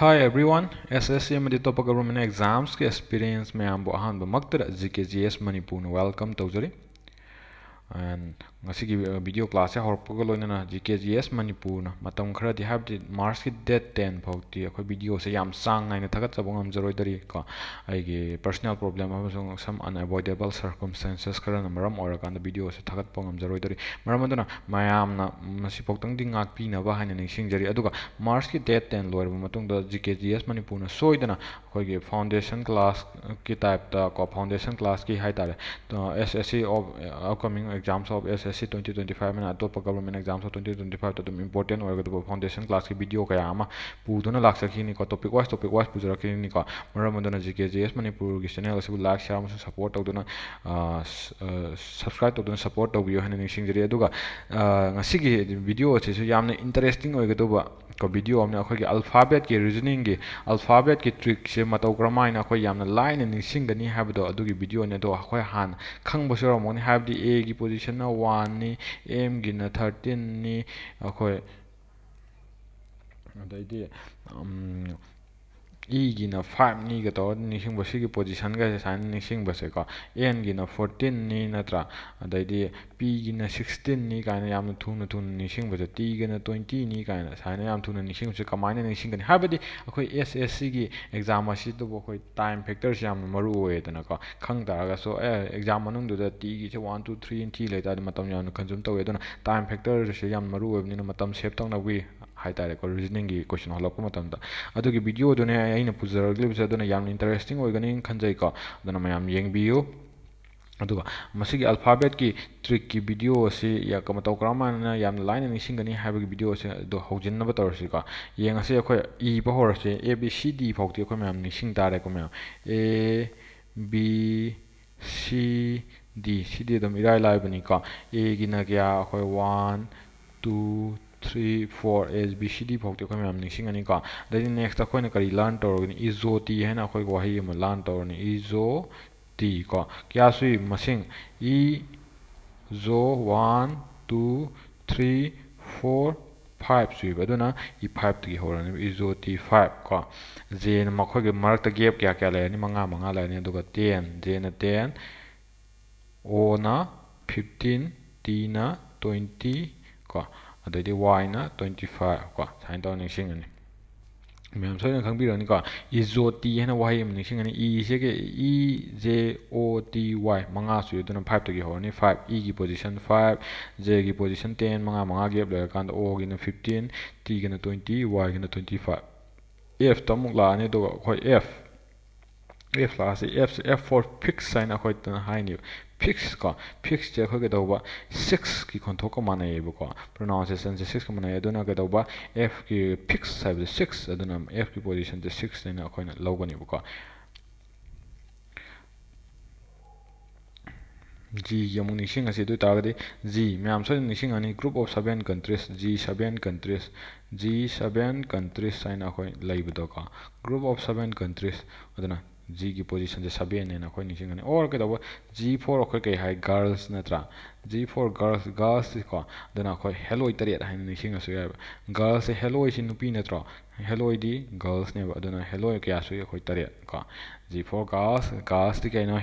Hi everyone, SSC amadi topa government exams ke experience mayam bo ahanba maktada GKGS Manipur welcome tawjari and ngasigi video class horpaga loinana GKGS Manipur na matam kharadi habdi March ki date 10 phauti akhoi video se yam sang ngaina thagat chabong amjaroi dari ka aigi personal problem amasung some unavoidable circumstances karana maram orakanda video se thagat pong amjaroi dari maram aduna mayam na masi poktang ding ngak pi na ba haina ningsingjari aduga March ki date 10 loirba matungda GKGS Manipur na soidana akhoi foundation class ki type ta ko foundation class ki haitare SSC of upcoming exams of SSC 2025 and atopa government exams of 2025 to important or foundation class ki video kaya ama puduna laksakini ko topic wise pujarakini ko maramodana GKGS Manipur gi channel asibu like share amasung support tawduna subscribe tawduna support tawbiyo hana ningsingjari aduga ngasigi video ase su yamna interesting oigadoba ko video amna akhoi gi alphabet ki reasoning gi alphabet ki trick se matau kramaina akhoi yamna line ningsingani habdo adugi video ne do akhoi han khangbo moni habdi a gi position na 1 ni m gi na 13 ni akhoi adaidi e gi na 5 ni ga to nising basi gi position ga san nising base ko n gi na 14 ni natra adaidi p gi na 16 ni kaina yam thuna nising base t gi na 20 ni kaina saina yam thuna nising base kamaina nising gani habadi akhoi SSC gi exam asi to akhoi time factors yam maru oedana ko khang taraga so exam manung du da t gi se 1 2 3 t le ta matam yam consume tawe aduna time factor se yam maru oebni na matam save tawna wi haitare ko reasoning gi question holakpa matam da adugi video dune aina puzaraglibse aduna yam interesting oigani khanjai ko aduna mayam yengbiyu aduga masigi alphabet ki trick ki video ase ya kamatau kramana yam line ni singani habi video ase do hojinna ba torsi ka yeng ase akhoi e ba horase a b c d phokti akhoi mayam ni sing tare ko mayam a b c d c d dam irai lai bani ka a gi na kya akhoi 1 2 3 4 S B C D phokti akhoi mayam ningsing ani ka dai next akhoi na kari learn torogni izo ti hena akhoi wahi ma learn torni izo ti ko kya sui masing i zo 1 2 3 4 5 sui baduna i 5 ti horani izo ti 5 ko j na makhoi ge mark ta gap kya la ni manga la ni aduga 10 j na 10 o na 15 t na 20 ko adaidi y na 25 ko sain taw ningsing ani ma'am सोना खंगबिरनि का इजो T हेना वाही म Nising ani e se ke e j o t y manga su yuduna 5 tagi horni 5 e gi position 5 j gi position 10 manga gap le kan o gi na 15 t gi na 20 y gi na 25 f tamuk la ani do khoi f la se f for fix sign a khoi tan hai ni fix je khoi ke do ba 6 ki konthok ko mane bu ko pronunciation je 6 ko mane aduna ke do ba f ki fix sai 6 aduna f ki position je 6 ne khoi na logani bu ko g yamung nising ase du tagade g myam so nising ani group of 7 countries g7 countries sign a khoi laibu do ka group of 7 countries aduna g की position जे 7 ने अखोय निसिंगने और के दबो g4 अखोय के hi girls नत्रा g4 girls को दना अखोय hello इतरियत हाय निसिंग असु या गर्ल्स हेलो इस नुपी नत्रा हेलो दी गर्ल्स ने दना हेलो के असु अखोय तरियत का g4 गर्ल्स दी केनो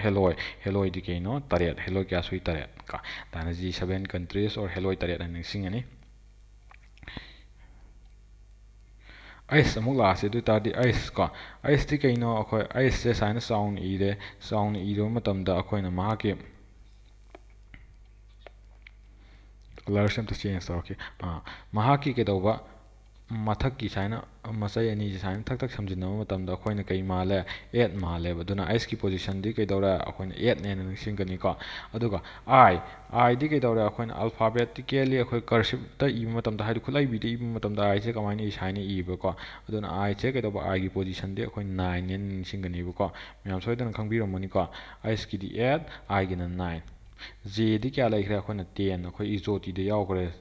हेलो दी केनो तरियत हेलो के असु तरियत का दाना g7 कंट्रीज और hello तरियत निसिंगने ice amuk la se du ta di ice ko ice ti kaino akhoi ice se sign sound e ro matam da akhoi na ma ki color sem to change to okay ma ki ke do ba mathak ki saina masai ani ji sain thak samjin na matam da akhoi na kai ma le 8 ma le baduna ice ki position di kai dora akhoi na 8 ne na sing kani ko aduga I di kai dora akhoi na alphabetically akhoi cursive ta i matam da haidu khulai bi di matam da I se kamai ni sain i ba ko aduna I che kai do ba I gi position di akhoi 9 ne sing kani bu ko myam soi dan khang bi ro mani ko ice ki di 8 I gi na 9 j di kya lai khra akhoi na 10 akhoi izo ti de yaw kore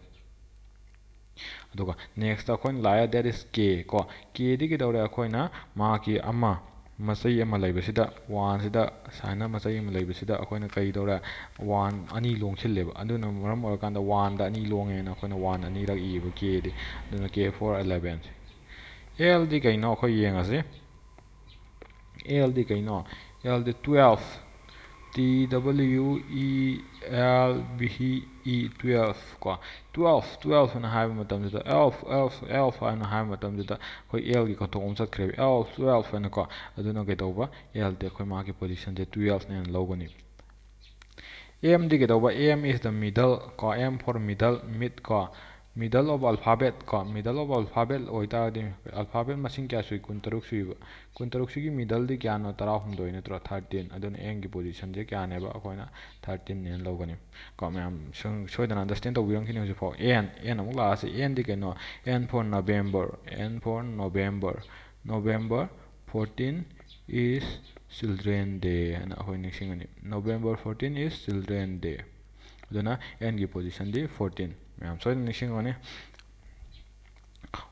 aduga next akhoi la that is k ko k di ke dore akhoi na ma ki ama masai ama laiba sida 1 sida sana masai ama laiba sida akhoi na kai dore 1 ani long chil leba aduna maram or kan da 1 da ani long en akhoi na 1 ani rak i bu k di aduna k for 11 L di kayno akhoi yengase L di kayno L di 12 TWELVE ko 12 na haiba matamda elf na haiba matamda khoi L gi kothok om chatkre 12 na ko aduna kai tawba L de khoi ma gi position je 12 ne logani M di gedauba M is the middle ko M for middle mid ko middle of alphabet ko middle of alphabet oita di alphabet masing kya sui kuntaruk sigi middle di kya no tara humdoi ne 13 adun M gi position je kya ne ba akoina 13 ne logani ko ma'am soidana understand to birang kini ho N amuk la ase N di keno N for November 14 is Children Day and November 14 is Children Day. Aduna N gi position di 14. Ma'am so nixingani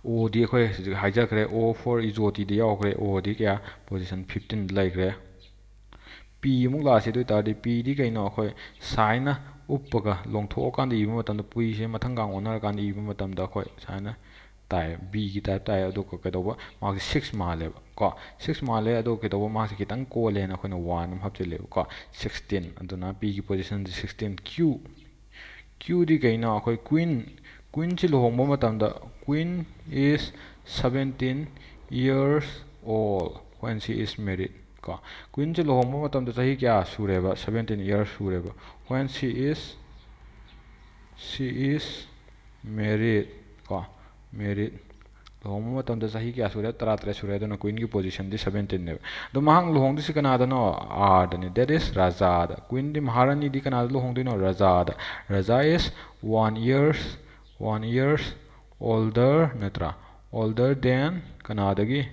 O di khoi hijackre O for izoti di yaukre O di kya position 15 laikre. P muk la se doi tar di P di kaino khoi saina uppaga longtho kan di ibu matam da pui se mathangang onar kan di ibu matam da khoi saina tai B gi type tai adu ko kedoba mark 6 male ko 6 male adu kedoba mark kitang ko le na khona 1 am hapche le ko 16 aduna P gi position 16 Q di kaina akhoi queen chi lohongba matam da queen is 17 years old when she is married ko queen chi lohongba matam da sahi kya sureba 17 years sureba when she is married ko married lohongba matam da sahi kya sure 13 sure aduna queen gi position di 17 ne do mahang lohong di sikana da no r da ne that is raja da queen di maharani di kana lohong di no raja is 1 years older natra older than kana dagi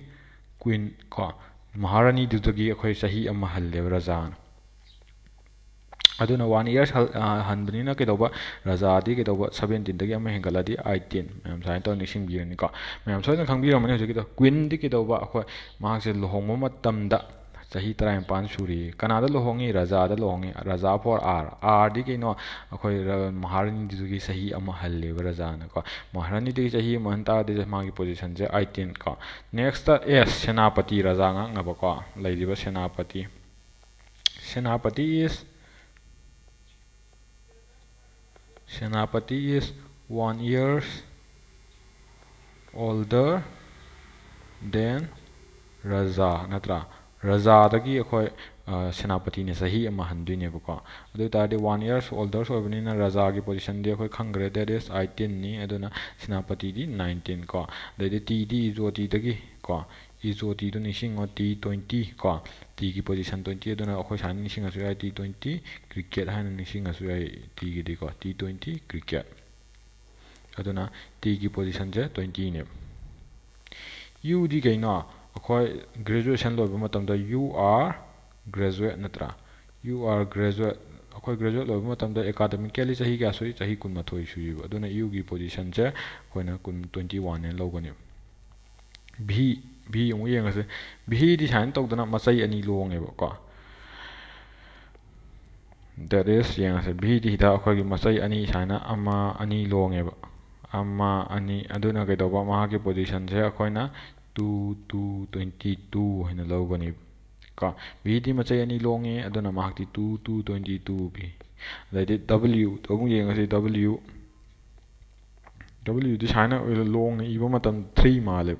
queen ko maharani du dagi akhoi sahi ama halle raja aduna 1 years hanbani na kedoba raja di kedoba 17 dagi ama hengaladi 18 ma'am sai to nixing birani ko ma'am so na khangbiram mane hoji kedo queen di kedoba akhoi mahak se lohongma matamda sahi 35 suri kanada lohongi raja da lohongi raja for r di keino akhoi maharani di gi sahi ama halle raja na ko maharani di sahi manta de ma gi position je 18 ko next s senapati raja nga ngaba ko leidiba senapati is 1 years older than raja natra raja dagi akhoi senapati ne sahi ama handuine bako adu tadi 1 years older so benina raja gi position de akhoi khangre that is 18 ni aduna senapati di 19 ko de t di izoti dagi ko izoti do nising t 20 ko t gi position 20 aduna akhoi san nising asu t 20 cricket han nising asu t gi di ko t 20 cricket aduna t gi position je 20 ne u di kaina akhoi graduation loiba matamda you are graduate natra you are graduate akhoi graduate loiba matamda academically chahi kya sui chahi 12 sui aduna u gi position je koina 21 ne logani v yung yengase v di san tawdana machai ani longe ba ko that is yengase v di da akhoi gi machai ani sana ama ani longe ba ama ani aduna kai doba ma gi position je akoina 22 haina logani ka v di machai ani longe aduna ma hakti 22 bi lady w tong yengase w di sana long iba matam 3 male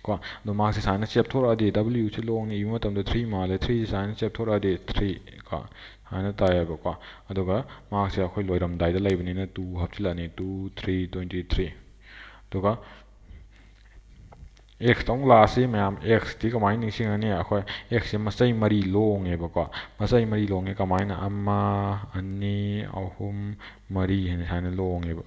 ko no ma se sana chep thora de w che long iba matam 3 male 3 sana chep thora de 3 ka hana tae ba ko aduga ma se akhoi loiram dai da leibani na 2 hapchilani 2 3 23 aduga x tong la si ma'am x ti kamai ningsing ani akhoi x machai mari long e ba ko machai mari long e kamai na amma ani ahum mari hana long e ba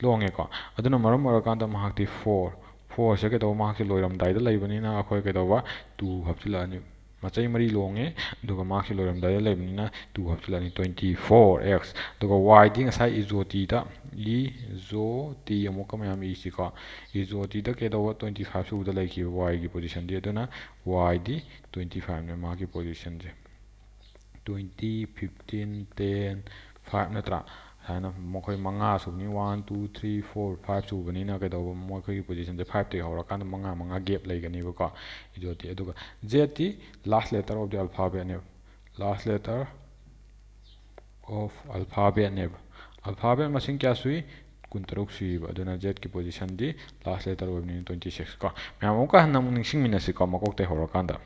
long e ko aduna maram marakanda mahakti 4 se ke do mahak se loiram dai da leibani na akhoi ke do ba 2 hapchilani machai mari long e duga mahak se loiram dai da leibani na 2 hapchilani 24x duga y di ngasai izoti da izoti amuka mayam isi ko izoti da ke do 25 su da laiki y gi position di aduna y di 25 ne ma gi position je 20 15 10 5 natra ꯁꯥꯏꯅ ꯃꯈꯣꯏ ꯃꯉꯥ ꯁꯨꯕꯅꯤ 1 2 3 4 5 ꯁꯨꯕꯅꯤꯅ ꯀꯩꯗꯧꯕ ꯃꯈꯣꯏꯒꯤ ꯄꯣꯖꯤꯁꯟꯁꯦ 5 ꯇꯒꯤ ꯍꯧꯔꯀꯥꯟꯗ ꯃꯉꯥ gap ꯂꯩꯒꯅꯤꯕꯀꯣ ꯏꯖꯣꯇꯤ ꯑꯗꯨꯒ Z ꯇꯤ ꯂꯥꯁ ꯂꯦꯇꯔ ꯑꯣꯐ ꯗꯤ ꯑꯜꯐꯥꯕꯦꯠꯅꯦꯕ ꯂꯥꯁ ꯂꯦꯇꯔ ꯑꯣꯐ ꯑꯜꯐꯥꯕꯦꯠꯅꯦꯕ ꯑꯜꯐꯥꯕꯦꯠ ꯃꯁꯤꯡ ꯀꯌꯥ ꯁꯨꯏ 23 ꯁꯨꯏꯕ ꯑꯗꯨꯅ Z ꯒꯤ ꯄꯣꯖꯤꯁꯟꯗꯤ ꯂꯥꯁ ꯂꯦꯇꯔ ꯑꯣꯏꯕꯅꯤꯅ 26 ꯀꯣ ꯃꯌꯥꯝ ꯑꯃꯨꯛꯀ ꯍꯟꯅ ꯑꯃꯨꯛ ꯅꯤꯡꯁꯤꯡꯃꯤꯟꯅꯁꯤꯀꯣ ꯃꯀꯣꯛꯇꯩ ꯍꯧꯔꯀꯥꯟꯗ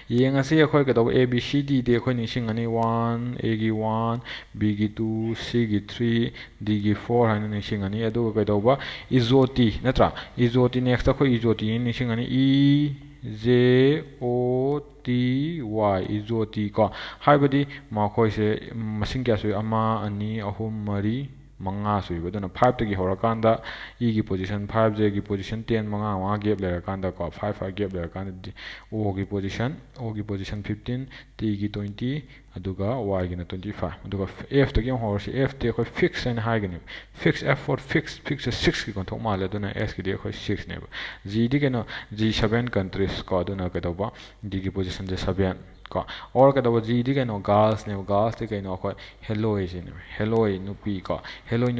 ꯌꯦꯡꯉꯁꯤ ꯑꯩꯈꯣꯏ ꯀꯩꯗꯧꯕ A B C D ꯗꯤ ꯑꯩꯈꯣꯏ ꯅꯤꯡꯁꯤꯡꯉꯅꯤ 1 A ꯒꯤ 1 B ꯒꯤ 2 C ꯒꯤ 3 D ꯒꯤ 4 ꯍꯥꯏꯅ ꯅꯤꯡꯁꯤꯡꯉꯅꯤ ꯑꯗꯨꯒ ꯀꯩꯗꯧꯕ ꯏꯖꯣꯇꯤ ꯅꯠꯇ꯭ꯔꯥ ꯏꯖꯣꯇꯤ ꯅꯦꯛꯁꯇ ꯑꯩꯈꯣꯏ ꯏꯖꯣꯇꯤ ꯅꯤꯡꯁꯤꯡꯉꯅꯤ E J O T Y ꯏꯖꯣꯇꯤ ꯀꯣ ꯍꯥꯏꯕꯗꯤ ꯃꯈꯣꯏꯁꯦ ꯃꯁꯤꯡ ꯀꯌꯥ ꯁꯨꯏ 1 2 3 4 5 ꯁꯨꯏꯕ ꯑꯗꯨꯅ 5 ꯇꯒꯤ ꯍꯧꯔꯀꯥꯟꯗ E ꯒꯤ ꯄꯣꯖꯤꯁꯟ 5 J ꯒꯤ ꯄꯣꯖꯤꯁꯟ 10 5 ꯒꯦꯞ ꯂꯩꯔꯀꯥꯟꯗ ꯀꯣ 5 ꯒꯦꯞ ꯂꯩꯔꯀꯥꯟꯗ O ꯒꯤ ꯄꯣꯖꯤꯁꯟ 15 T ꯒꯤ 20 ꯑꯗꯨꯒ Y ꯒꯤꯅ 25 ꯑꯗꯨꯒ F ꯇꯒꯤ ꯑꯃꯨꯛ ꯍꯧꯔꯁꯤ F ꯇꯤ ꯑꯩꯈꯣꯏ ꯐꯤꯛꯁ ꯍꯥꯏꯅ ꯍꯥꯏꯒꯅꯤ ꯐꯤꯛꯁ F4 ꯐꯤꯛꯁ 6 ꯒꯤ ꯀꯣꯟꯊꯣꯛ ꯃꯥꯜꯂꯦ ꯑꯗꯨꯅ S ꯒꯤꯗꯤ ꯑꯩꯈꯣꯏ 6 ꯅꯦꯕ G ꯗꯤ ꯀꯩꯅꯣ G7 countries ꯀꯣ ꯑꯗꯨꯅ ꯀꯩꯗꯧꯕ D ꯒꯤ ꯄꯣꯖꯤꯁꯟꯁꯦ 7 ꯀꯣ ꯑꯣꯔ ꯀꯩꯗꯧꯕ G ꯗꯤ ꯀꯩꯅꯣ ꯒꯥꯔꯜꯁꯅꯦꯕ ꯒꯥꯔꯜꯁꯇꯤ ꯀꯩꯅꯣ ꯑꯩꯈꯣꯏ ꯍꯦꯂꯣꯏ ꯁꯤꯅꯦꯕ ꯍꯦꯂꯣꯏ ꯅꯨꯄꯤ ꯀꯣ ꯍꯦꯂꯣꯏ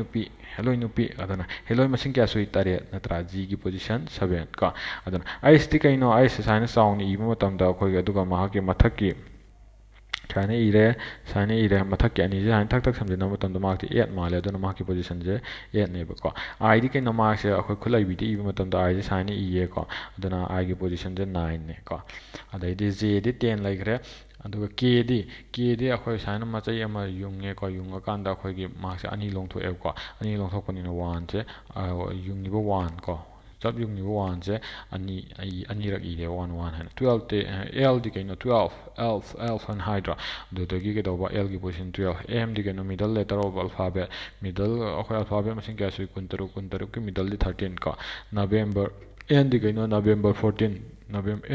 ꯅꯨꯄꯤ ꯑꯗꯨꯅ ꯍꯦꯂꯣꯏ ꯃꯁꯤꯡ ꯀꯌꯥ ꯁꯨꯏ 3 ꯅꯠꯇ꯭ꯔꯥ G ꯒꯤ ꯄꯣꯖꯤꯁꯟ 7 ꯀꯣ ꯑꯗꯨꯅ ꯑꯩꯁꯇꯤ ꯀꯩꯅꯣ ꯑꯩꯁ ꯁꯨꯃꯥꯏꯅ ꯆꯥꯎꯅ ꯏꯕ ꯃꯇꯝꯗ ꯑꯩꯈꯣꯏꯒꯤ ꯑꯗꯨꯒ ꯃꯍꯥꯛꯀꯤ ꯃꯊꯛꯀꯤ ꯁꯨꯃꯥꯏꯅ ꯏꯔꯦ ꯃꯊꯛꯀꯤ ꯑꯅꯤꯁꯦ ꯁꯨꯃꯥꯏꯅ ꯊꯛ ꯁꯝꯖꯤꯟꯅꯕ ꯃꯇꯝꯗ ꯃꯍꯥꯛꯇꯤ 8 ꯃꯥꯜꯂꯦ ꯑꯗꯨꯅ ꯃꯍꯥꯛꯀꯤ ꯄꯣꯖꯤꯁꯟꯁꯦ 8 ꯅꯦꯕꯀꯣ I ꯗꯤ ꯀꯩꯅꯣ ꯃꯥꯁꯦ ꯑꯩꯈꯣꯏ ꯈꯨꯠꯂꯩꯕꯤꯗ ꯏꯕ ꯃꯇꯝꯗ I ꯁꯦ ꯁꯨꯃꯥꯏꯅ ꯏꯌꯦꯀꯣ ꯑꯗꯨꯅ I ꯒꯤ ꯄꯣꯖꯤꯁꯟꯁꯦ 9 ꯅꯦ ꯀꯣ ꯑꯗꯩꯗꯤ J ꯗꯤ 10 ꯂꯩꯈ꯭ꯔꯦ ꯑꯗꯨꯒ K ꯗꯤ ꯑꯩꯈꯣꯏ ꯁꯨꯃꯥꯏꯅ ꯃꯆꯩ ꯑꯃ ꯌꯨꯡꯉꯦꯀꯣ ꯌꯨꯡꯉꯀꯥꯟꯗ ꯑꯩꯈꯣꯏꯒꯤ ꯃꯥꯔꯛꯁꯦ ꯑꯅꯤ ꯂꯣꯡꯊꯣꯛꯑꯦꯕꯀꯣ ꯑꯅꯤ ꯂꯣꯡꯊꯣꯛꯄꯅꯤꯅ 1ꯁꯦ ꯌꯨꯡꯉꯤꯕ 1 ꯀꯣ ꯆꯞ ꯌꯨꯡꯉꯤꯕ 1ꯁꯦ ꯑꯅꯤꯔꯛ ꯏꯔꯦ 1 ꯍꯥꯏꯅ 12 ꯗꯤ L ꯗꯤ ꯀꯩꯅꯣ 12 ꯍꯥꯏꯅ ꯍꯥꯏꯗ꯭ꯔꯣ ꯑꯗꯨꯗꯒꯤꯀꯩꯗꯧꯕ L ꯒꯤ ꯄꯣꯖꯤꯁꯟ 12 M ꯗꯤꯀꯩꯅꯣ middle letter of alphabet middle ꯑꯩꯈꯣꯏ ꯑꯜꯐꯥꯕꯦꯠ ꯃꯁꯤꯡ ꯀꯌꯥ ꯁꯨꯏ 23ꯀꯤ ꯃꯤꯗꯜꯗꯤ 13 ꯀꯣ ꯅꯕꯦꯝꯕꯔ N ꯗꯤ ꯀꯩꯅꯣ November 14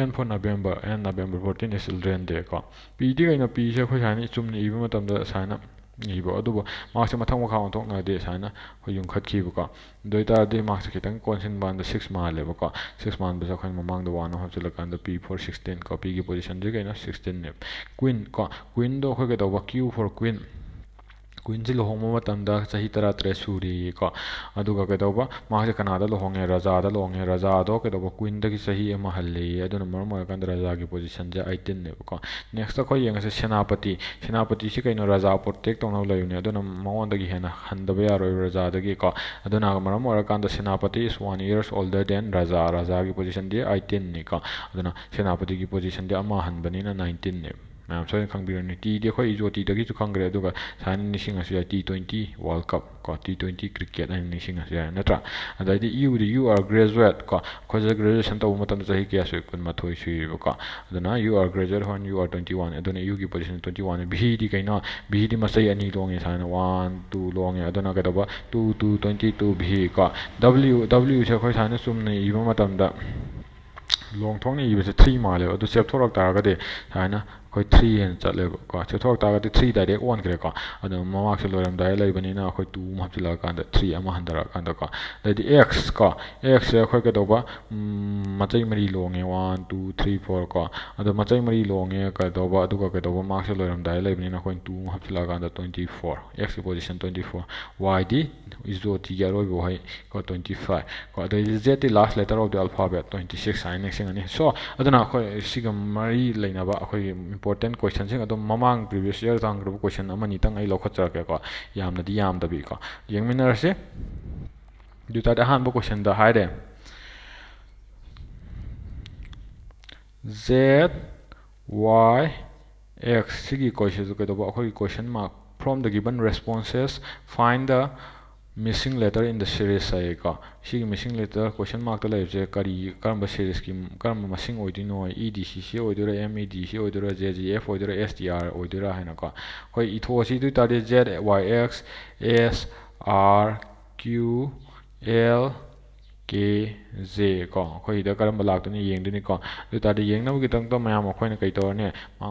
N for November and November 14 is Children Day ꯀꯣ P ꯗꯤ ꯀꯩꯅꯣ P ꯁꯦ ꯑꯩꯈꯣꯏ ꯁꯨꯃꯥꯏꯅ ꯆꯨꯝꯅ ꯏꯕ ꯃꯇꯝꯗ ꯁꯨꯃꯥꯏꯅ ꯏꯕ ꯑꯗꯨꯕꯨ ꯃꯥꯔꯛꯁꯦ ꯃꯊꯛ ꯃꯈꯥ ꯑꯣꯟꯊꯣꯛꯅꯔꯗꯤ ꯁꯨꯃꯥꯏꯅ ꯑꯩꯈꯣꯏ ꯌꯨꯡꯈꯠꯈꯤꯕꯀꯣ ꯑꯗꯨ ꯑꯣꯏꯇꯥꯔꯗꯤ ꯃꯥꯔꯛꯁꯦ ꯈꯤꯇꯪ ꯀꯣꯟꯁꯤꯟꯕ ꯀꯥꯟꯗ 6 ꯃꯥꯜꯂꯦꯕꯀꯣ 6 ꯃꯥꯟꯕꯁꯦ ꯑꯩꯈꯣꯏꯅ ꯃꯃꯥꯡꯗ 1 ꯑꯃ ꯍꯥꯞꯆꯤꯜꯂꯀꯥꯟꯗ P for 16 ꯀꯣ P ꯒꯤ ꯄꯣꯖꯤꯁꯟꯁꯦ ꯀꯩꯅꯣ 16 ꯅꯦꯕ Queen ꯀꯣ Queenꯗꯣ ꯑꯩꯈꯣꯏ ꯀꯩꯗꯧꯕ Q for Queen ꯀꯨꯏꯟꯁꯤ ꯂꯨꯍꯣꯡꯕ ꯃꯇꯝꯗ ꯆꯍꯤ 13 ꯁꯨꯔꯤꯀꯣ ꯑꯗꯨꯒ ꯀꯩꯗꯧꯕ ꯃꯥꯁꯦ ꯀꯅꯥꯗ ꯂꯨꯍꯣꯡꯉꯦ ꯔꯥꯖꯥꯗ ꯂꯨꯍꯣꯡꯉꯦ ꯔꯥꯖꯥꯗꯣ ꯀꯩꯗꯧꯕ ꯀꯨꯏꯟꯗꯒꯤ ꯆꯍꯤ ꯑꯃ ꯍꯜꯂꯦꯌꯦ ꯑꯗꯨꯅ ꯃꯔꯝ ꯑꯣꯏꯔꯀꯥꯟꯗ ꯔꯥꯖꯥꯒꯤ ꯄꯣꯖꯤꯁꯟꯁꯦ 18 ꯅꯦꯕꯀꯣ ꯅꯦꯛꯁꯇ ꯑꯩꯈꯣꯏ ꯌꯦꯡꯉꯁꯦ ꯁꯦꯅꯥꯄꯇꯤꯁꯤ ꯀꯩꯅꯣ ꯔꯥꯖꯥ ꯄ꯭ꯔꯣꯇꯦꯛ ꯇꯧꯅꯕ ꯂꯩꯕꯅꯦ ꯑꯗꯨꯅ ꯃꯉꯣꯟꯗꯒꯤ ꯍꯦꯟꯅ ꯍꯟꯗꯕ ꯌꯥꯔꯣꯏ ꯔꯥꯖꯥꯗꯒꯤꯀꯣ ꯑꯗꯨꯅ ꯃꯔꯝ ꯑꯣꯏꯔꯀꯥꯟꯗ Senapati is 1 years older than ꯔꯥꯖꯥꯒꯤ ꯄꯣꯖꯤꯁꯟꯗꯤ 18 ꯅꯤꯀꯣ ꯑꯗꯨꯅ ꯁꯦꯅꯥꯄꯇꯤꯒꯤ ꯄꯣꯖꯤꯁꯟꯗꯤ ꯑꯃ ꯍꯟꯕꯅꯤꯅ 19 ꯅꯦꯕ ꯃꯌꯥꯝ ꯁꯣꯏꯗꯅ ꯈꯪꯕꯤꯔꯅꯤ ꯇꯤꯗꯤ ꯑꯩꯈꯣꯏ ꯏꯖꯣꯇꯤꯗꯒꯤꯁꯨ ꯈꯪꯈ꯭ꯔꯦ ꯑꯗꯨꯒ ꯁꯨꯃꯥꯏꯅ ꯅꯤꯡꯁꯤꯡꯉꯁꯨ ꯌꯥꯏ T20 ꯋꯥꯔꯜ ꯀꯞ ꯀꯣ T20 ꯀ꯭ꯔꯤꯀꯦꯠ ꯍꯥꯏꯅ ꯅꯤꯡꯁꯤꯡꯉꯁꯨ ꯌꯥꯏ ꯅꯠꯇ꯭ꯔꯥ ꯑꯗꯩꯗꯤ You are graduate ꯀꯣ ꯑꯩꯈꯣꯏꯁꯦ ꯒ꯭ꯔꯦꯖꯨꯑꯦꯁꯟ ꯇꯧꯕ ꯃꯇꯝꯗ ꯆꯍꯤ ꯀꯌꯥ ꯁꯨꯏ 12 ꯁꯨꯏꯕꯀꯣ ꯑꯗꯨꯅ You are graduate when you are 21 ꯑꯗꯨꯅ U ꯒꯤ ꯄꯣꯖꯤꯁꯟ 21 V ꯗꯤ ꯀꯩꯅോ V ꯗꯤ ꯃꯆꯩ ꯑꯅꯤ ꯂꯣꯡꯉꯦ ꯁꯨꯃꯥꯏꯅ 1 2 ꯂꯣꯡꯉꯦ ꯑꯗꯨꯅ ꯀꯩꯗꯧꯕ 2 2 22 V ꯀꯣ W ꯁꯦ ꯑꯩꯈꯣꯏ ꯁꯨꯃꯥꯏꯅ ꯆꯨꯝꯅ ꯏꯕ ꯃꯇꯝꯗ ꯂꯣꯡꯊꯣꯛꯅ ꯏꯕꯁꯦ 3 ꯃꯥꯜꯂꯦꯕ ꯑꯗꯨ ꯆꯦꯞꯊꯣꯔꯛ ꯇꯥꯔꯒꯗꯤ ꯁꯨꯃꯥꯏꯅ ꯑꯩꯈꯣꯏ 3 ꯍꯦꯟꯅ ꯆꯠꯂꯦꯕꯀꯣ ꯆꯦꯞꯊꯣꯔꯛ ꯇꯥꯔꯒꯗꯤ 3 ꯗꯥꯏꯔꯦꯛ ꯑꯣꯟꯈ꯭ꯔꯦꯀꯣ ꯑꯗꯨ ꯃꯃꯥꯡꯁꯦ ꯂꯣꯏꯔꯝꯗꯥꯏ ꯂꯩꯕꯅꯤꯅ ꯑꯩꯈꯣꯏ 2 ꯑꯃ ꯍꯥꯞꯆꯤꯜꯂꯛꯑꯀꯥꯟꯗ 3 ꯑꯃ ꯍꯟꯊꯔꯛꯑꯀꯥꯟꯗꯀꯣ ꯑꯗꯩꯗꯤ X ꯀꯣ X ꯁꯦ ꯑꯩꯈꯣꯏ ꯀꯩꯗꯧꯕ ꯃꯆꯩ ꯃꯔꯤ ꯂꯣꯡꯉꯦ 1 2 3 4 ꯀꯣ ꯑꯗꯣ ꯃꯆꯩ ꯃꯔꯤ ꯂꯣꯡꯉꯦ ꯀꯩꯗꯧꯕ ꯑꯗꯨꯒ ꯀꯩꯗꯧꯕ ꯃꯥꯔꯛꯁꯦ ꯂꯣꯏꯔꯝꯗꯥꯏ ꯂꯩꯕꯅꯤꯅ ꯑꯩꯈꯣꯏ 2 ꯑꯃ ꯍꯥꯞꯆꯤꯜꯂꯛꯑꯀꯥꯟꯗ 24 X ꯒꯤ ꯄꯣꯖꯤꯁꯟ 24 Y ꯗꯤ ꯏꯖꯣꯇꯤꯒꯤ ꯑꯔꯣꯏꯕ ꯋꯥꯍꯩ ꯀꯣ 25 ꯀꯣ ꯑꯗꯩꯗꯤ Z ꯗꯤ last letter of the alphabet 26 ꯍꯥꯏꯅ ꯅꯤꯡꯁꯤꯡꯉꯅꯤ ꯁꯣ ꯑꯗꯨꯅ ꯑꯩꯈꯣꯏ ꯁꯤꯒ ꯃꯔꯤ ꯂꯩꯅꯕ ꯑꯩꯈꯣꯏꯒꯤ ꯏꯝꯄꯣꯔꯇꯦꯟ ꯀꯣꯏꯁꯟꯁꯤꯡ ꯑꯗꯨꯝ ꯃꯃꯥꯡ ꯄ꯭ꯔꯤꯚꯤꯌꯁ ꯏꯌꯔ ꯍꯪꯈ꯭ꯔꯕ ꯀꯣꯏꯁꯟ ꯑꯃꯅꯤꯇꯪ ꯑꯩ ꯂꯧꯈꯠꯆꯔꯛꯀꯦꯀꯣ ꯌꯥꯝꯅꯗꯤ ꯌꯥꯝꯗꯕꯤꯀꯣ ꯌꯦꯡꯃꯤꯟꯅꯔꯁꯤ ꯑꯗꯨ ꯇꯥꯔꯗꯤ ꯑꯍꯥꯟꯕ ꯀꯣꯏꯁꯟꯗ ꯍꯥꯏꯔꯦ Z Y X ꯁꯤꯒꯤ ꯀꯣꯏꯁꯟꯁꯨ ꯀꯩꯗꯧꯕ ꯑꯩꯈꯣꯏꯒꯤ ꯀꯣꯏꯁꯟ mark from the given responses find the missing letter in the series ꯍꯥꯏꯌꯦꯀꯣ ꯁꯤꯒꯤ missing letter ꯀꯣꯏꯁꯟ ꯃꯥꯔꯛꯇ ꯂꯩꯕꯁꯦ ꯀꯔꯝꯕ ꯁꯦꯔꯤꯁꯀꯤ ꯀꯔꯝꯕ ꯃꯁꯤꯡ ꯑꯣꯏꯗꯣꯏꯅꯣ EDC ꯁꯤ ꯑꯣꯏꯗꯣꯏꯔꯥ MED ꯁꯤ ꯑꯣꯏꯗꯣꯏꯔꯥ JGF ꯑꯣꯏꯗꯣꯏꯔꯥ STR ꯑꯣꯏꯗꯣꯏꯔꯥ ꯍꯥꯏꯅꯀꯣ ꯑꯩꯈꯣꯏ ꯏꯊꯣꯛꯑꯁꯤ ꯑꯗꯨ ꯑꯣꯏꯇꯥꯔꯗꯤ ZYX SR Q L K J ꯀꯣ ꯑꯩꯈꯣꯏꯗ ꯀꯔꯝꯕ ꯂꯥꯛꯇꯣꯏꯅꯣ ꯌꯦꯡꯗꯣꯏꯅꯤꯀꯣ ꯑꯗꯨ ꯑꯣꯏꯇꯥꯔꯗꯤ ꯌꯦꯡꯅꯕꯒꯤꯗꯃꯛꯇ ꯃꯌꯥꯝ ꯑꯩꯈꯣꯏꯅ ꯀꯩ ꯇꯧꯔꯅꯤ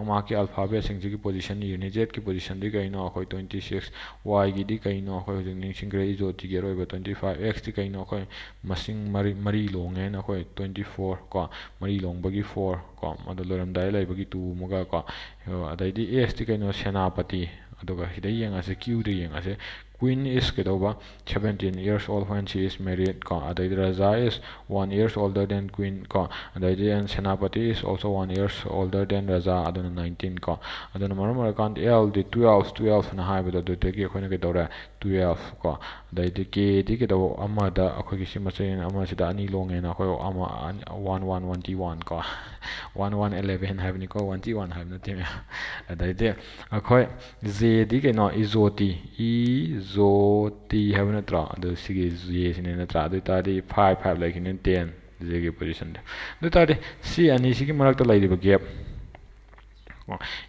ꯃꯥꯒꯤ ꯑꯜꯐꯥꯕꯦꯠꯁꯤꯡꯁꯤꯒꯤ ꯄꯣꯖꯤꯁꯟ ꯏꯔꯅꯤ Z ꯒꯤ ꯄꯣꯖꯤꯁꯟꯗꯤ ꯀꯩꯅꯣ ꯑꯩꯈꯣꯏ 26 Y ꯒꯤꯗꯤ ꯀꯩꯅꯣ ꯑꯩꯈꯣꯏ ꯍꯧꯖꯤꯛ ꯅꯤꯡꯁꯤꯡꯈ꯭ꯔꯦ ꯏꯖꯣꯇꯤꯒꯤ ꯑꯔꯣꯏꯕ 25 X ꯗꯤ ꯀꯩꯅꯣ ꯑꯩꯈꯣꯏ ꯃꯁꯤꯡ ꯃꯔꯤ ꯂꯣꯡꯉꯦꯅ ꯑꯩꯈꯣy 24 ꯀꯣ ꯃꯔꯤ ꯂꯣꯡꯕꯒꯤ 4 ꯀꯣ ꯑꯗꯨ ꯂꯣꯏꯔꯝꯗꯥꯏ ꯂꯩꯕꯒꯤ 2 ꯑꯃꯒ ꯀꯣ ꯑꯗꯩꯗꯤ S ꯗꯤ ꯀꯩꯅꯣ Senapati aduga sida yengase q da yengase Queen is kaidoba 17 years old when she is married ko adai Raja is 1 years older than Queen ko adai and Senapati is also 1 years older than Raja aduna 19 ko aduna maram kan L di 12 na haibada du te ki khoina kaidora 12 ko adai di k di kaido amma da akhoi ki simachen amma sida ani longe na khoi amma 11 ko 11 haibni ko 1 haibna tim adai de akhoi z di kaino izoti haibna natra adu sigi z sine natra adu tadi 5 like in 10 z gi position de adu tadi si ani sigi marakta lairiba gap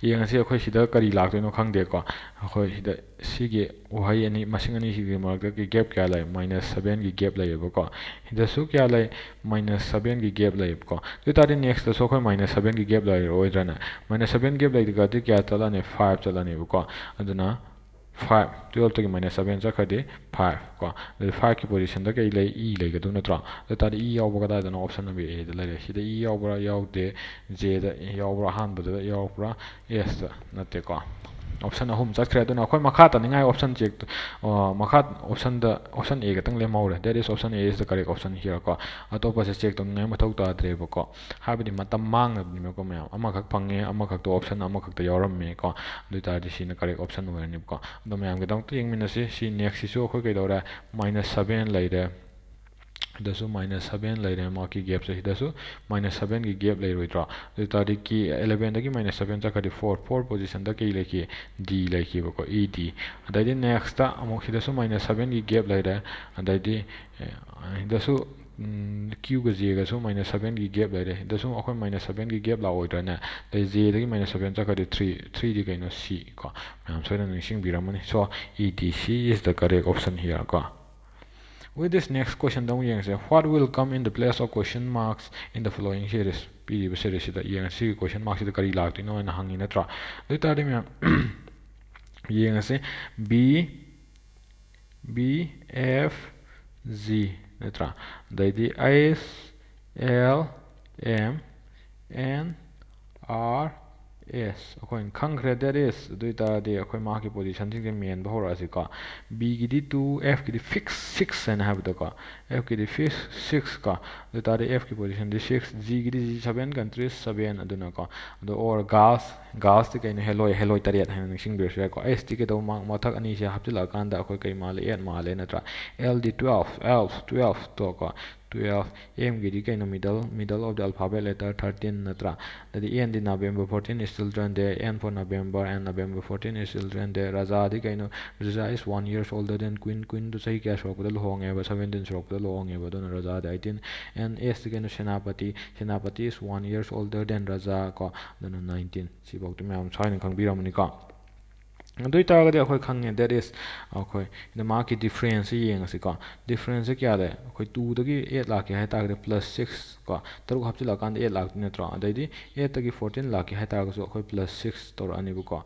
yengase akhoi sida kari laktoino khangde ko akhoi sida sigi uhai ani masing ani sigi marakta ki gap kya lai -7 gi gap lai ko hida su kya lai -7 gi gap lai ko adu tadi next so akhoi -7 gi gap lai oidrana -7 gap lai ga ti kya chalane 5 chalane ko aduna 5 12 to -7 chakhadi 5 ko 5 ki position da kai lai e lai ga du natra da ta e yaw ba da na option na be da lai sida e yaw bra yaw de j da yaw bra han ba da yaw bra yes da nate ko option ahum chakre aduna khoi makha ta ningai option check makha option da option a ga tang le maure that is option a is the correct option here ko atopa se check tong ngai mathau ta dre ba ko habidi matam mang na ni ko ma ama khak phange ama khak to option ama khak ta yaram me ko du ta di sina correct option wer ni ko do mayam ga dong ting min si next si so khoi kai dora -7 lai de dasu -7 laire ma ki gap se dasu -7 ki gap lai roitra du ta di ki 11 da ki -7 cha ka di 4 position da ki leki d leki ba ko ed adai di next ta amok si dasu -7 ki gap laire adai di dasu q ga j ga so -7 ki gap laire dasu akhoi -7 ki gap la oitra na dai j da ki -7 cha ka di 3 di kaino c ko mam so na ningsing biramani so edc is the correct option here ko. With this next question, what will come in the place of question marks in the following series? P series the question marks the kari lagti no and hanging natra. The tadi B F Z natra. The S L M N R S akhoi khangkhre that is duita de akhoi ma ki position thing main ba hora asika b ki di 2 f ki di fix 6 and have the ka f ki di fix 6 ka duita de f ki position di 6 g ki di 7 countries 7 aduna ka do or gas ti kain hello tariat han sing be sha ko s ti ke do ma mathak ani se hapchila kan da akhoi kai ma le 8 ma le natra l di 12 to ka 12 m ki di kain middle of the alphabet letter 13 natra that the n di November 14 is children day n for November and November 14 is children day Raja di kaino Raja is 1 years older than Queen to say kya shok da lohong e ba 17 shok da lohong e ba don Raja da 18 and s di kaino Senapati is 1 years older than Raja ko don 19 si bok tu myam chain khang biramani ka doi ta ga de akhoi khang that is akhoi the market difference yeng asika difference kya de akhoi 2 da ki 8 lakh hai ta ga +6 ko taru hapchila kan 8 lakh ne tra adai di 8 ta ki 14 lakh hai ta ga so akhoi +6 tor ani bu ko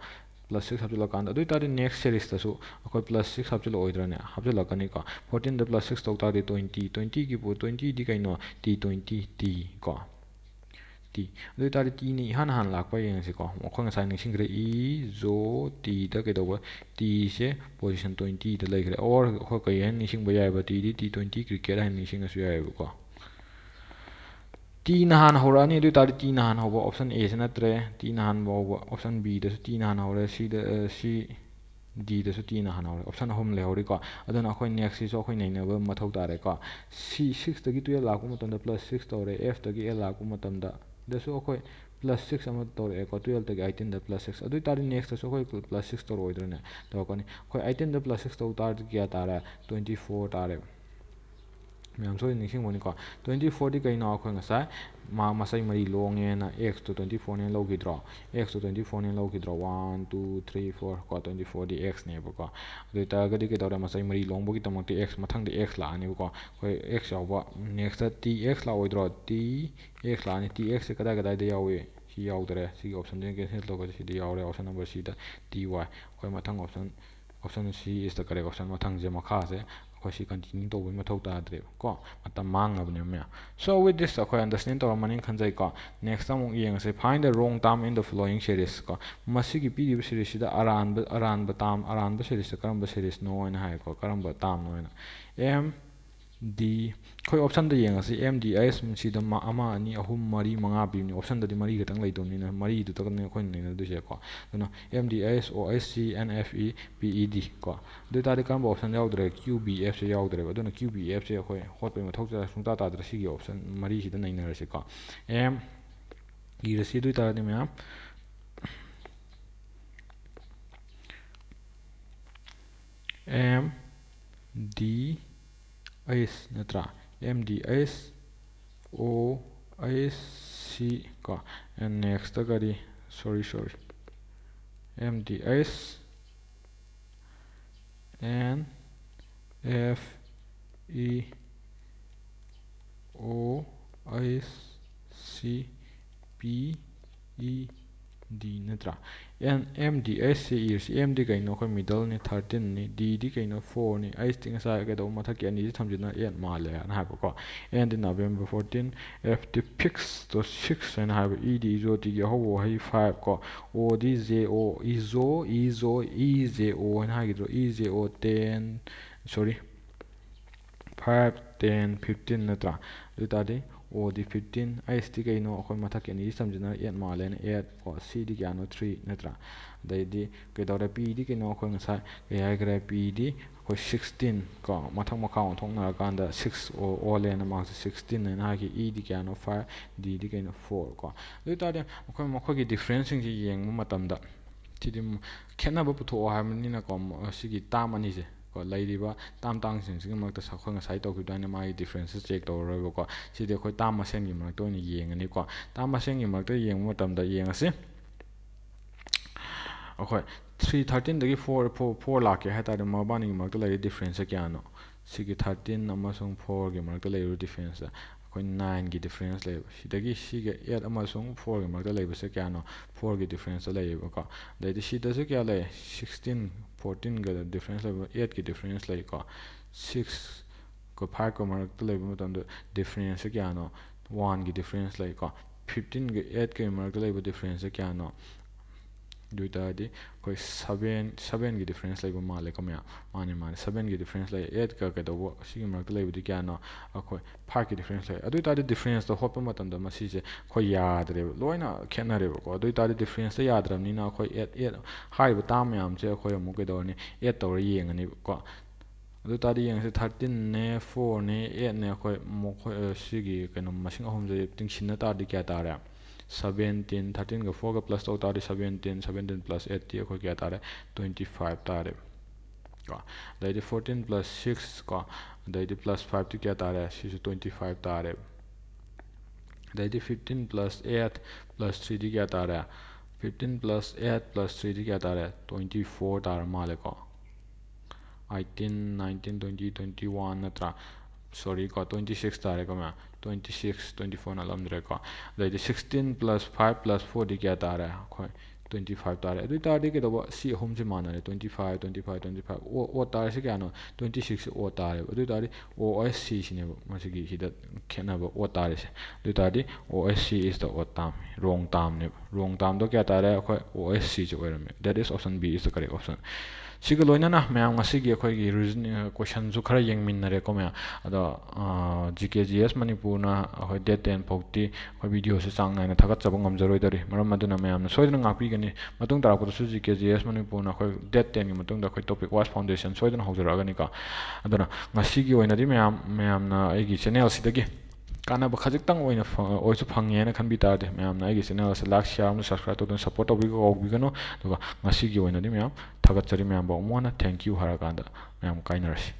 +6 hapchila kan doi ta di next series ta so akhoi +6 hapchila oidra ne hapchila kan ni ko 14 da +6 tok ta di 20 ki bu 20 di kaino t20 t ko t doi ta di t ni han lak pa yeng si ko khong sai ning sing gre e zo t da ke do t se position 20 da lai gre or kho ka yen ni sing ba yai ba t di t20 cricket han ni sing asu yai ko t na han hora ni doi ta di t na han ho option a se na tre t na han bo option b da t na han hora c da c d da su t na han hora option home le hori ko adana akhoi next si so akhoi nei na ba mathau ta re ko c 6 da ki 12 lakh matam da +6 to re f da ki 8 lakh matam da so akhoi +6 ama to re ko 12 da 18 da +6 adui ta next so akhoi +6 to roidre ne to ko ni akhoi 18 da +6 to tar kya ta ra 24 ta re myam so ni sing moni ko 24 di kai na akhoi ngasa masai mari long e na x to 24 ne lo ki draw x to 24 ne lo ki draw 1 2 3 4 ko 24 di x ne ba ko adui ta ga di ke dora masai mari long bo ki tamak ti x mathang di x la ani ko khoi x yaw ba next t x la oi draw t x la ni t x se kada da yawi si yaw dare si option de ke set lo ko si de yaw re option number c da ty khoi mathang option c is the correct option mathang je makha se ꯑꯩꯈꯣꯏ ꯁꯤ continue ꯇꯧꯕꯒꯤ ꯃꯊꯧ ꯇꯥꯗ꯭ꯔꯦꯕ ꯀꯣ ꯃꯇꯝ ꯃꯥꯡꯉꯕꯅꯦꯕ ꯃꯌꯥꯝ ꯁꯣ with this ꯑꯩꯈꯣꯏ understand ꯇꯧꯔꯝꯃꯅꯤ ꯈꯟꯖꯩꯀꯣ ꯅꯦꯛꯁꯇ ꯑꯃꯨꯛ ꯌꯦꯡꯉꯁꯦ ꯐꯥꯏꯟ ꯗ ꯔꯣꯡ ꯇꯥꯝ ꯏꯟ ꯗ ꯐ꯭ꯂꯣꯌꯤꯡ ꯁꯦꯔꯤꯁ ꯀꯣ ꯃꯁꯤꯒꯤ ꯄꯤꯔꯤꯕ ꯁꯦꯔꯤꯁꯁꯤꯗ ꯑꯔꯥꯟꯕ ꯁꯦꯔꯤꯁꯇ ꯀꯔꯝꯕ ꯁꯦꯔꯤꯁꯅꯣ ꯍꯥꯏꯅ ꯍꯥꯏꯀꯣ ꯀꯔꯝꯕ ꯇꯥꯝꯅꯣ ꯍꯥꯏꯅ ꯑꯦꯝ ꯗꯤ ꯑꯩꯈꯣꯏ ꯑꯣꯞꯁꯟꯗ ꯌꯦꯡꯉꯁꯤ ꯑꯦꯝ ꯗꯤ ꯑꯩꯁ ꯁꯤꯗ 1 2 3 4 5 ꯄꯤꯕꯅꯤ ꯑꯣꯞꯁꯟꯗꯗꯤ 4 ꯈꯛꯇꯪ ꯂꯩꯇꯕꯅꯤꯅ 4ꯗꯨꯇꯪꯅꯤ ꯑꯩꯈꯣꯏꯅ ꯅꯩꯅꯗꯣꯏꯁꯦꯀꯣ ꯑꯗꯨꯅ ꯑꯦꯝ ꯗꯤ ꯑꯩꯁ ꯑꯣ ꯑꯩꯁ ꯁꯤ and F E P E ꯗꯤ ꯀꯣ ꯑꯗꯨ ꯑꯣꯏꯇꯥꯔꯗꯤ ꯀꯔꯝꯕ ꯑꯣꯞꯁꯟ ꯌꯥꯎꯗ꯭ꯔꯦ ꯀ꯭ꯌꯨ ꯕꯤ ꯑꯦꯐꯁꯦ ꯌꯥꯎꯗ꯭ꯔꯦꯕ ꯑꯗꯨꯅ ꯀ꯭ꯌꯨ ꯕꯤ ꯑꯦꯐꯁꯦ ꯑꯩꯈꯣꯏ ꯍꯣꯠꯄꯒꯤ ꯃꯊꯧ ꯁꯨꯡꯇꯥ ꯇꯥꯗ꯭ꯔꯦ ꯁꯤꯒꯤ ꯑꯣꯞꯁꯟ 4ꯁꯤꯗ ꯅꯩꯅꯔꯁꯤꯀꯣ ꯑꯦꯝ ꯏꯔꯁꯤ ꯑꯗꯨ ꯑꯣꯏꯇꯥꯔꯗꯤ ꯃꯌꯥꯝ ꯑꯦꯝ ꯗꯤ ꯑꯩꯁ ꯅꯠꯇ꯭ꯔꯥ ꯑꯦꯝ ꯗꯤ ꯑꯩꯁ ꯑꯣ ꯑꯩꯁ ꯁꯤ ꯀꯣ ꯅꯦꯛꯁꯇ ꯀꯔꯤ ꯁꯣꯔꯤ M D S N F E O S ꯁꯤ ꯄꯤ ꯏ ꯗꯤ ꯅꯠꯇ꯭ꯔꯥ ꯑꯦꯝ ꯗꯤ ꯑꯩꯁ ꯁꯤ ꯏꯔꯁꯤ ꯑꯦꯝꯗꯤ ꯀꯩꯅꯣ ꯑꯩꯈꯣꯏ ꯃꯤꯗꯜꯅꯤ 13ꯅꯤ ꯗꯤ ꯀꯩꯅꯣ 4ꯅꯤ ꯑꯩꯁꯇꯤ ꯉꯁꯥꯏ ꯀꯩꯗꯧꯕ ꯃꯊꯛꯀꯤ ꯑꯅꯤꯁꯤ ꯊꯝꯖꯤꯟꯅ 8 ꯃꯥꯜꯂꯦꯅ ꯍꯥꯏꯕꯀꯣ ꯑꯦꯟꯗꯤ ꯅꯕꯦꯝꯕꯔ 14 ꯑꯦꯐ ꯗꯤ ꯐꯤꯛꯁꯇꯣ 6 ꯍꯥꯏꯅ ꯍꯥꯏꯕ ꯏꯗꯤ ꯏꯖꯣꯇꯤꯒꯤ ꯑꯍꯧꯕ ꯋꯥꯍꯩ 5 ꯀꯣ ꯑꯣꯗꯤ ꯖꯦ ꯑꯣ ꯏ ꯖꯦ ꯑꯣ ꯍꯥꯏꯅ ꯍꯥꯏꯒꯤꯗ꯭ꯔꯣ ꯏ ꯖꯦ ꯑꯣ 10 ꯁꯣꯔꯤ 5 10 15 ꯅꯠꯇ꯭ꯔꯥ ꯑꯗꯨ ꯇꯥꯔꯗꯤ ꯑꯣꯗꯤ 15 ꯑꯩꯁꯇꯤ ꯀꯩꯅꯣ ꯑꯩꯈꯣꯏ ꯃꯊꯛꯀꯤ ꯑꯅꯤꯁꯤ ꯊꯝꯖꯤꯟꯅ 8 ꯃꯥꯜꯂꯦꯅ 8 ꯀꯣ ꯁꯤꯗꯤ ꯀꯌꯥꯅꯣ 3 ꯅꯠꯇ꯭ꯔꯥ ꯑꯗꯩꯗꯤ ꯀꯩꯗꯧꯔꯦ ꯄꯤꯗꯤ ꯀꯩꯅꯣ ꯑꯩꯈꯣꯏ ꯉꯁꯥꯏ ꯀꯩ ꯍꯥꯏꯈ꯭ꯔꯦ ꯄꯤꯗꯤ ꯑꯩꯈꯣꯏ 16 ꯀꯣ ꯃꯊꯛ ꯃꯈꯥ ꯑꯣꯟꯊꯣꯛꯅꯔꯀꯥꯟꯗ 6 ꯑꯣꯜꯂꯦꯅ ꯃꯥꯛꯁꯦ 16 ꯍꯥꯏꯅ ꯍꯥꯏꯈꯤ ꯏꯗꯤ ꯀꯌꯥꯅꯣ 5 ꯗꯤ ꯀꯩꯅꯣ 4 ꯀꯣ ꯑꯗꯨ ꯑꯣꯏꯇꯥꯔꯗꯤ ꯑꯩꯈꯣꯏ ꯃꯈꯣꯏꯒꯤ ꯗꯤꯐ꯭ꯔꯦꯟꯁꯁꯤꯡꯁꯤ ꯌꯦꯡꯕ ꯃꯇꯝꯗ ꯁꯤꯗꯤ ꯈꯦꯠꯅꯕ ꯄꯨꯊꯣꯛꯑꯣ ꯍꯥꯏꯕꯅꯤꯅꯀꯣ ꯁꯤꯒꯤ ꯇꯥꯝ ꯑꯅꯤꯁꯦ ꯀꯣ ꯂꯩꯔꯤꯕ ꯇꯥꯡꯁꯤꯡꯁꯤꯒꯤ ꯃꯔꯛꯇ ꯑꯩꯈꯣꯏ ꯉꯁꯥꯏ ꯇꯧꯈꯤꯕꯗꯨꯃꯥꯏꯅ ꯃꯥꯒꯤ ꯗꯤꯐ꯭ꯔꯦꯟꯁꯦꯁ ꯆꯦꯛ ꯇꯧꯔꯔꯣꯏꯕꯀꯣ ꯁꯤꯗꯤ ꯑꯩꯈꯣꯏ ꯇꯥꯝ ꯃꯁꯦꯟꯒꯤ ꯃꯔꯛꯇ ꯑꯣꯏꯅ ꯌꯦꯡꯉꯅꯤꯀꯣ ꯇꯥꯝ ꯃꯁꯦꯟꯒꯤ ꯃꯔꯛꯇ ꯌꯦꯡꯕ ꯃꯇꯝꯗ ꯌꯦꯡꯉꯁꯤ ꯑꯩꯈꯣꯏ 313 4 ꯂꯥꯛꯀꯦ ꯍꯥꯏꯇꯥꯔꯗꯤ ꯃꯕꯥꯅꯤꯒꯤ ꯃꯔꯛꯇ ꯂꯩꯔꯤꯕ ꯗꯤꯐ꯭ꯔꯦꯟꯁꯁꯦ ꯀꯌꯥꯅꯣ ꯁꯤꯒꯤ 13 ꯑꯃꯁꯨꯡ 4ꯒꯤ ꯃꯔꯛꯇ ꯂꯩꯔꯤꯕ ꯗꯤꯐ꯭ꯔꯦꯟꯁꯁꯦ ꯑꯩꯈꯣꯏ 9ꯒꯤ ꯗꯤꯐ꯭ꯔꯦꯟꯁ ꯂꯩꯌꯦꯕ ꯁꯤꯗꯒꯤ ꯁꯤꯒ 8 ꯑꯃꯁꯨꯡ 4ꯒꯤ ꯃꯔꯛꯇ ꯂꯩꯕꯁꯦ ꯀꯌꯥꯅꯣ 4ꯒꯤ ꯗꯤꯐ꯭ꯔꯦꯟꯁꯇ ꯂꯩꯌꯦꯕꯀꯣ ꯑꯗꯩꯗꯤ ꯁꯤꯗꯁꯨ ꯀꯌꯥ ꯂꯩ 16 14ꯒ ꯗꯤꯐ꯭ꯔꯦꯟꯁ ꯂꯩꯕ 8ꯒꯤ ꯗꯤꯐ꯭ꯔꯦꯟꯁ ꯂꯩꯀꯣ 6ꯒ 5ꯒ ꯃꯔꯛꯇ ꯂꯩꯕ ꯃꯇꯝꯗ ꯗꯤꯐ꯭ꯔꯦꯟꯁꯁꯦ ꯀꯌꯥꯅꯣ 1ꯒꯤ ꯗꯤꯐ꯭ꯔꯦꯟꯁ ꯂꯩꯀꯣ 15ꯒ 8ꯒ ꯃꯔꯛꯇ ꯂꯩꯕ ꯗꯤꯐ꯭ꯔꯦꯟꯁꯁꯦ ꯀꯌꯥꯅꯣ ꯑꯗꯨ ꯑꯣꯏꯇꯥꯔꯗꯤ ꯑꯩꯈꯣꯏ 7ꯒꯤ ꯗꯤꯐ꯭ꯔꯦꯟꯁ ꯂꯩꯕ ꯃꯥꯜꯂꯦꯀꯣ ꯃꯌꯥꯝ ꯃꯥꯅꯦ 7ꯒꯤ ꯗꯤꯐ꯭ꯔꯦꯟꯁ ꯂꯩ 8ꯒ ꯀꯩꯗꯧꯕ ꯁꯤꯒꯤ ꯃꯔꯛꯇ ꯂꯩꯕꯗꯤ ꯀꯌꯥꯅꯣ ꯑꯩꯈꯣꯏ 5ꯒꯤ ꯗꯤꯐ꯭ꯔꯦꯟꯁ ꯂꯩ ꯑꯗꯨ ꯑꯣꯏꯇꯥꯔꯗꯤ ꯗꯤꯐ꯭ꯔꯦꯟꯁꯇ ꯍꯣꯠꯄ ꯃꯇꯝꯗ ꯃꯁꯤꯁꯦ ꯑꯩꯈꯣꯏ ꯌꯥꯗ꯭ꯔꯦꯕ ꯂꯣꯏꯅ ꯈꯦꯠꯅꯔꯦꯕꯀꯣ ꯑꯗꯨ ꯑꯣꯏꯇꯥꯔꯗꯤ ꯗꯤꯐ꯭ꯔꯦꯟꯁꯇ ꯌꯥꯗ꯭ꯔꯕꯅꯤꯅ ꯑꯩꯈꯣꯏ 8 ꯍꯥꯏꯔꯤꯕ ꯇꯥꯝ ꯃꯌꯥꯝꯁꯦ ꯑꯩꯈꯣꯏ ꯑꯃꯨꯛ ꯀꯩꯗꯧꯔꯅꯤ 8 ꯇꯧꯔ ꯌꯦꯡꯉꯅꯤꯕꯀꯣ ꯑꯗꯨ ꯇꯥꯔꯗꯤ ꯌꯦꯡꯉꯁꯤ 13ꯅꯦ 4ꯅꯦ 8ꯅꯦ ꯑꯩꯈꯣꯏ ꯁꯤꯒꯤ ꯀꯩꯅꯣ ꯃꯁꯤꯡ ꯑꯍꯨꯝꯁꯦ ꯇꯤꯡꯁꯤꯟꯅ ꯇꯥꯔꯗꯤ ꯀꯌꯥ ꯇꯥꯔꯦ 17 13ꯒ 4ꯒ ꯄ꯭ꯂꯁ ꯇꯧ ꯇꯥꯔꯗꯤ 17 ꯄ꯭ꯂꯁ 8ꯇꯤ ꯑꯩꯈꯣꯏ ꯀꯌꯥ ꯇꯥꯔꯦ 25 ꯇꯥꯔꯦ ꯀꯣ ꯑꯗꯩꯗꯤ 14 ꯄ꯭ꯂꯁ 6 ꯀꯣ ꯑꯗꯩꯗꯤ +5 ꯇꯤ ꯀꯌꯥ ꯇꯥꯔꯦ ꯁꯤꯁꯨ 25 ꯇꯥꯔꯦ ꯑꯗꯩꯗꯤ 15 + 8 + 3 ꯗꯤ ꯀꯌꯥ ꯇꯥꯔꯦ 15 + 8 + 3 ꯗꯤ ꯀꯌా ꯇꯥꯔꯦ 24 ꯇꯥꯔ ꯃꯥꯜꯂꯦꯀꯣ 18 19 20 21 ꯅꯠꯇ꯭ꯔꯥ ꯁꯣꯔꯤ ꯀꯣ 26 ꯇꯥꯔꯦꯀꯣ ꯃꯌꯥꯝ 26 24 ꯅꯠꯂꯝꯗ꯭ꯔꯦꯀꯣ ꯑꯗꯩꯗꯤ 16 + 5 + 4 ꯗꯤ ꯀꯌꯥ ꯇꯥꯔꯦ ꯑꯩꯈꯣꯏ 25 ꯇꯥꯔꯦ ꯑꯗꯨ ꯑꯣꯏꯇꯥꯔꯗꯤ ꯀꯩꯗꯧꯕ ꯁꯤ ꯑꯍꯨꯝꯁꯤ ꯃꯥꯟꯅꯔꯦ 25 ꯑꯣ ꯇꯥꯔꯤꯁꯤ ꯀꯌꯥꯅꯣ 26 ꯑꯣ ꯇꯥꯔꯦꯕ ꯑꯗꯨ ꯑꯣꯏꯇꯥꯔꯗꯤ ꯑꯣ ꯑꯦꯁ ꯁꯤ ꯁꯤꯅꯦꯕ ꯃꯁꯤꯒꯤ ꯁꯤꯗ ꯈꯦꯠꯅꯕ ꯑꯣ ꯇꯥꯔꯤꯁꯦ ꯑꯗꯨ ꯑꯣꯏꯇꯥꯔꯗꯤ ꯑꯣ ꯑꯦꯁ ꯁꯤ ꯏꯁ ꯗ ꯑꯣꯠ ꯇꯥꯝ ꯔꯣꯡ ꯇꯥꯝꯅꯦꯕ ꯔꯣꯡ ꯇꯥꯝꯗꯣ ꯀꯌꯥ ꯇꯥꯔꯦ ꯑꯩꯈꯣꯏ ꯑꯣ ꯑꯦꯁ ꯁꯤꯁꯦ ꯑꯣꯏꯔꯝꯃꯦ ꯗꯦꯠ ꯏꯁ ꯑꯣꯞꯁꯟ ꯕꯤ ꯏꯁ ꯗ ꯀꯔꯦꯛ ꯑꯣꯞꯁꯟ ꯁꯤꯒ ꯂꯣꯏꯅꯅ ꯃꯌꯥꯝ ꯉꯁꯤꯒꯤ ꯑꯩꯈꯣꯏꯒꯤ ꯀꯣꯏꯁꯟꯁꯨ ꯈꯔ ꯌꯦꯡꯃꯤꯟꯅꯔꯦꯀꯣ ꯃꯌꯥꯝ ꯑꯗꯣ ꯖꯤ ꯀꯦ ꯖꯤ ꯑꯦꯁ ꯃꯅꯤꯄꯨꯔꯅ ꯑꯩꯈꯣꯏ ꯗꯦꯠ 10 ꯐꯥꯎꯗꯤ ꯑꯩꯈꯣꯏ ꯚꯤꯗꯤꯑꯣꯁꯦ ꯆꯥꯡ ꯅꯥꯏꯅ ꯊꯥꯒꯠꯆꯕ ꯉꯝꯖꯔꯣꯏꯗꯧꯔꯤ ꯃꯔꯝ ꯑꯗꯨꯅ ꯃꯌꯥꯝꯅ ꯁꯣꯏꯗꯅ ꯉꯥꯛꯄꯤꯒꯅꯤ ꯃꯇꯨꯡ ꯇꯥꯔꯛꯄꯗꯁꯨ ꯖꯤ ꯀꯦ ꯖꯤ ꯑꯦꯁ ꯃꯅꯤꯄꯨꯔꯅ ꯑꯩꯈꯣꯏ ꯗꯦꯠ 10ꯒꯤ ꯃꯇꯨꯡꯗ ꯑꯩꯈꯣꯏ ꯇꯣꯄꯤꯛ ꯋꯥꯏꯁ ꯐꯥꯎꯟꯗꯦꯁꯟ ꯁꯣꯏꯗꯅ ꯍꯧꯖꯔꯛꯑꯒꯅꯤꯀꯣ ꯑꯗꯨꯅ ꯉꯁꯤꯒꯤ ꯑꯣꯏꯅꯗꯤ ꯃꯌꯥꯝꯅ ꯑꯩꯒꯤ ꯆꯦꯅꯦꯜꯁꯤꯗꯒꯤ ꯀꯥꯟꯅꯕ ꯈꯖꯤꯛꯇꯪ ꯑꯣꯏꯁꯨ ꯐꯪꯉꯦꯅ ꯈꯟꯕꯤ ꯇꯥꯔꯗꯤ ꯃꯌꯥꯝꯅ ꯑꯩꯒꯤ ꯆꯦꯅꯦꯜ ꯑꯁꯤ ꯂꯥꯏꯛ ꯁꯤꯌꯥꯔ ꯑꯃꯁꯨꯡ ꯁꯕꯁꯀ꯭ꯔꯥꯏꯕ ꯇꯧꯗꯨꯅ ꯁꯞꯄꯣꯔꯠ ꯀꯧꯕꯤꯒꯅꯨ ꯑꯗꯨꯒ ꯉꯁꯤꯒꯤ ꯑꯣꯏꯅꯗꯤ ꯃꯌꯥꯝ ꯊꯥꯒꯠꯆꯔꯤ ꯃꯌꯥꯝꯕꯨ ꯑꯃꯨꯛ ꯍꯟꯅ ꯊꯦꯡꯛ ꯌꯨ ꯍꯥꯏꯔꯀꯥꯟꯗ ꯃꯌꯥꯝ ꯀꯥꯏꯅꯔꯁꯤ